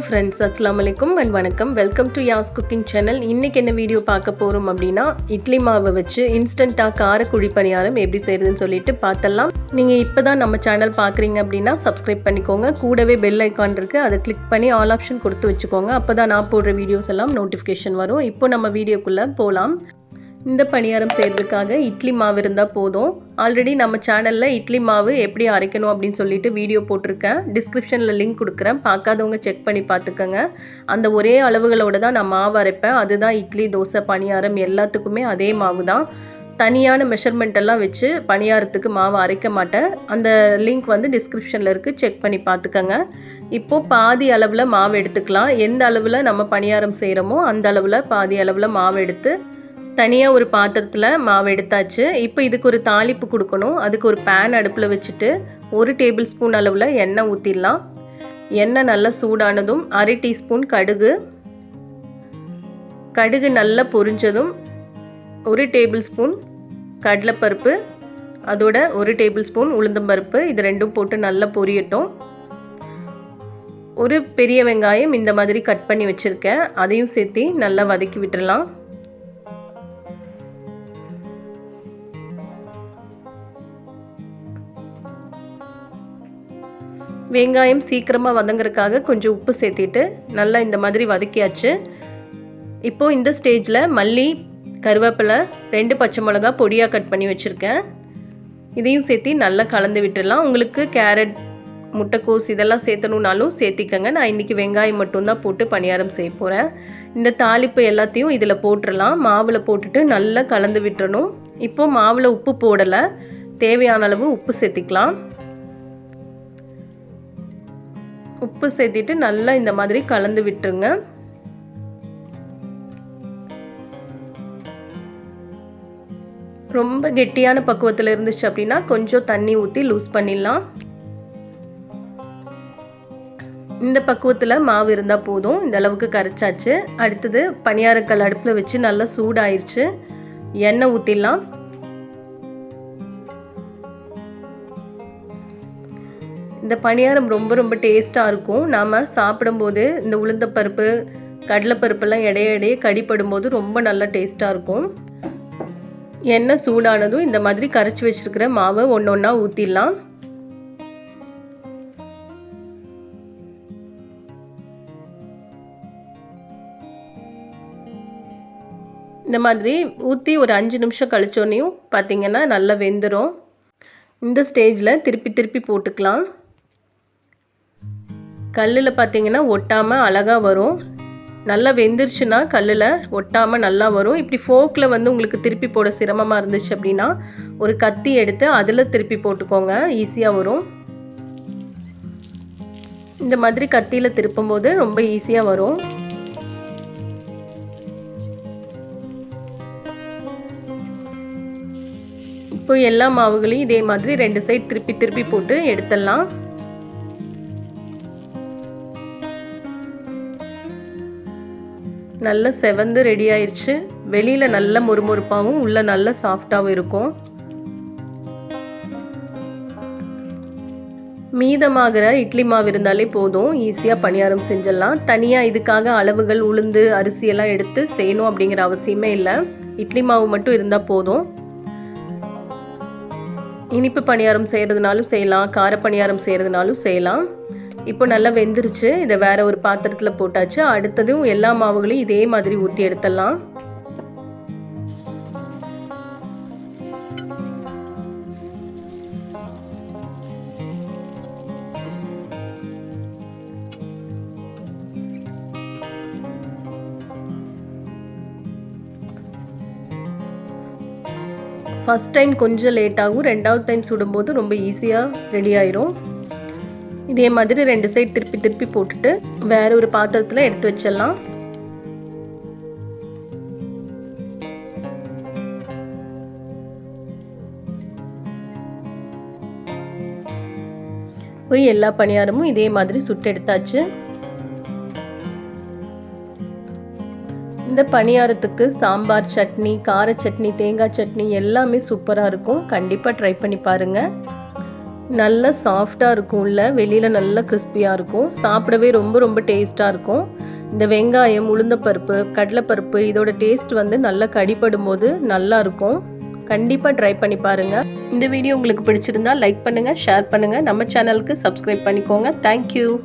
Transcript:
friends, assalamu alaikum and vanakkam. Welcome to Ya's cooking channel. இன்னைக்கு என்ன video பார்க்க போறோம் அப்படினா இட்லி மாவை வச்சு இன்ஸ்டன்ட்டா கார குழி பணியாரம் எப்படி செய்யறதுன்னு சொல்லிட்டு பார்த்தலாம். நீங்க இப்பதான் நம்ம சேனல் பார்க்கறீங்க அப்படினா Subscribe பண்ணிக்கோங்க. கூடவே பெல் ஐகான் இருக்கு. அதை கிளிக் பண்ணி ஆல் ஆப்ஷன் கொடுத்து வச்சுக்கோங்க. அப்பதான் நான் போடுற வீடியோஸ் எல்லாம் நோட்டிஃபிகேஷன் வரும். இப்போ நம்ம வீடியோக்குள்ள போலாம். இந்த பணியாரம் செய்யறதுக்காக இட்லி மாவு இருந்தா போதும். ஆல்ரெடி நம்ம சேனல்ல இட்லி மாவு எப்படி அரைக்கணும் அப்படினு சொல்லிட்டு வீடியோ போட்டுருக்கேன். டிஸ்கிரிப்ஷன்ல லிங்க் கொடுக்கிறேன். பார்க்காதவங்க செக் பண்ணி பார்த்துக்கங்க. அந்த ஒரே அளவுகளோட தான் நான் மாவு அரைப்பேன். அதுதான் இட்லி, தோசை, பணியாரம் எல்லாத்துக்குமே அதே மாவு தான். தனியான மெஷர்மெண்ட் எல்லாம் வச்சு பணியாரத்துக்கு மாவு அரைக்க மாட்டேன். அந்த லிங்க் வந்து டிஸ்கிரிப்ஷனில் இருக்குது, செக் பண்ணி பார்த்துக்கங்க. இப்போது பாதி அளவில் மாவு எடுத்துக்கலாம். எந்த அளவில் நம்ம பணியாரம் செய்கிறோமோ அந்த அளவில் பாதி அளவில் மாவு எடுத்து தனியாக ஒரு பாத்திரத்தில் மாவு எடுத்தாச்சு. இப்போ இதுக்கு ஒரு தாளிப்பு கொடுக்கணும். அதுக்கு ஒரு பேன் அடுப்பில் வச்சுட்டு 1 டேபிள் ஸ்பூன் அளவில் எண்ணெய் ஊற்றிடலாம். எண்ணெய் நல்லா சூடானதும் 1/2 டீஸ்பூன் கடுகு நல்லா பொரிஞ்சதும் 1 டேபிள் ஸ்பூன் கடலைப்பருப்பு, அதோட 1 டேபிள் ஸ்பூன் உளுந்தம்பருப்பு, இது ரெண்டும் போட்டு நல்லா பொரியட்டும். ஒரு பெரிய வெங்காயம் இந்த மாதிரி கட் பண்ணி வச்சுருக்கேன், அதையும் சேர்த்து நல்லா வதக்கி விட்டுடலாம். வெங்காயம் சீக்கிரமாக வதங்குறதுக்காக கொஞ்சம் உப்பு சேர்த்திட்டு நல்லா இந்த மாதிரி வதக்கியாச்சு. இப்போது இந்த ஸ்டேஜில் மல்லி, கருவேப்பிலை, 2 பச்சை மிளகா பொடியாக கட் பண்ணி வச்சுருக்கேன், இதையும் சேர்த்து நல்லா கலந்து விட்டுடலாம். உங்களுக்கு கேரட், முட்டைக்கோஸ் இதெல்லாம் சேர்த்தணுன்னாலும் சேர்த்திக்கங்க. நான் இன்றைக்கி வெங்காயம் மட்டும்தான் போட்டு பணியாரம் செய்ய போகிறேன். இந்த தாளிப்பு எல்லாத்தையும் இதில் போட்டுடலாம். மாவில் போட்டுட்டு நல்லா கலந்து விட்டுறணும். இப்போது மாவில் உப்பு போடலை, தேவையான அளவு உப்பு சேர்த்திக்கலாம். உப்பு சேர்த்திட்டு நல்லா இந்த மாதிரி கலந்து விட்டுருங்க. ரொம்ப கெட்டியான பக்குவத்தில் இருந்துச்சு அப்படின்னா கொஞ்சம் தண்ணி ஊற்றி லூஸ் பண்ணிடலாம். இந்த பக்குவத்தில் மாவு இருந்தால் போதும். இந்த அளவுக்கு கரைச்சாச்சு. அடுத்தது பணியாரக்கல் அடுப்பில் வச்சு நல்லா சூடாயிருச்சு. எண்ணெய் ஊற்றிடலாம். இந்த பணியாரம் ரொம்ப டேஸ்ட்டாக இருக்கும். நாம் சாப்பிடும்போது இந்த உளுந்தப்பருப்பு, கடலைப்பருப்பெல்லாம் இடையே கடிப்படும் போது ரொம்ப நல்லா டேஸ்ட்டாக இருக்கும். எண்ணெய் சூடானதும் இந்த மாதிரி கரைச்சி வச்சுருக்கிற மாவை ஒன்றா ஊற்றிடலாம். இந்த மாதிரி ஊற்றி ஒரு 5 நிமிஷம் கழிச்சோன்னையும் பார்த்திங்கன்னா நல்லா வெந்துடும். இந்த ஸ்டேஜில் திருப்பி போட்டுக்கலாம். கல்லில் பார்த்திங்கன்னா ஒட்டாமல் அழகாக வரும். நல்லா வெந்துருச்சுன்னா கல்லில் ஒட்டாமல் நல்லா வரும். இப்படி ஃபோக்கில் வந்து உங்களுக்கு திருப்பி போட சிரமமாக இருந்துச்சு அப்படின்னா ஒரு கத்தி எடுத்து அதில் திருப்பி போட்டுக்கோங்க, ஈஸியாக வரும். இந்த மாதிரி கத்தியில் திருப்பும் போது ரொம்ப ஈஸியாக வரும். இப்போ எல்லா மாவுகளையும் இதே மாதிரி 2 சைடு திருப்பி போட்டு எடுத்துடலாம். நல்லா செவந்து ரெடி ஆயிடுச்சு. வெளியில் நல்ல மொறுமொறுப்பாகவும் உள்ள நல்ல சாஃப்டாகவும் இருக்கும். மீதமாகிற இட்லி மாவு இருந்தாலே போதும், ஈஸியாக பணியாரம் செஞ்சிடலாம். தனியாக இதுக்காக அளவுகள், உளுந்து, அரிசியெல்லாம் எடுத்து செய்யணும் அப்படிங்கிற அவசியமே இல்லை. இட்லி மாவு மட்டும் இருந்தால் போதும். இனிப்பு பணியாரம் செய்கிறதுனாலும் செய்யலாம், கார பணியாரம் செய்கிறதுனாலும் செய்யலாம். இப்போ நல்லா வெந்துருச்சு. இதை வேறு ஒரு பாத்திரத்தில் போட்டாச்சு. அடுத்ததும் எல்லா மாவுகளையும் இதே மாதிரி ஊற்றி எடுத்துடலாம். ஃபஸ்ட் டைம் கொஞ்சம் லேட் ஆகும், 2வது டைம் சுடும்போது ரொம்ப ஈஸியாக ரெடி ஆயிரும். இதே மாதிரி 2 சைடு திருப்பி போட்டுட்டு வேற ஒரு பாத்திரத்தில் எடுத்து வச்சிடலாம். போய் எல்லா பணியாரமும் இதே மாதிரி சுட்டு எடுத்தாச்சு. இந்த பணியாரத்துக்கு சாம்பார் சட்னி, கார சட்னி, தேங்காய் சட்னி எல்லாமே சூப்பராக இருக்கும். கண்டிப்பாக ட்ரை பண்ணி பாருங்கள். நல்ல சாஃப்டாக இருக்கும், உள்ள வெளியில் நல்லா கிறிஸ்பியாக இருக்கும், சாப்பிடவே ரொம்ப ரொம்ப டேஸ்ட்டாக இருக்கும். இந்த வெங்காயம், உளுந்தப்பருப்பு, கடலைப்பருப்பு இதோட டேஸ்ட் வந்து நல்லா கடிப்படும் போது நல்லாயிருக்கும். கண்டிப்பாக ட்ரை பண்ணி பாருங்கள். இந்த வீடியோ உங்களுக்கு பிடிச்சிருந்தா லைக் பண்ணுங்கள், ஷேர் பண்ணுங்கள், நம்ம சேனலுக்கு சப்ஸ்கிரைப் பண்ணிக்கோங்க. தேங்க்யூ.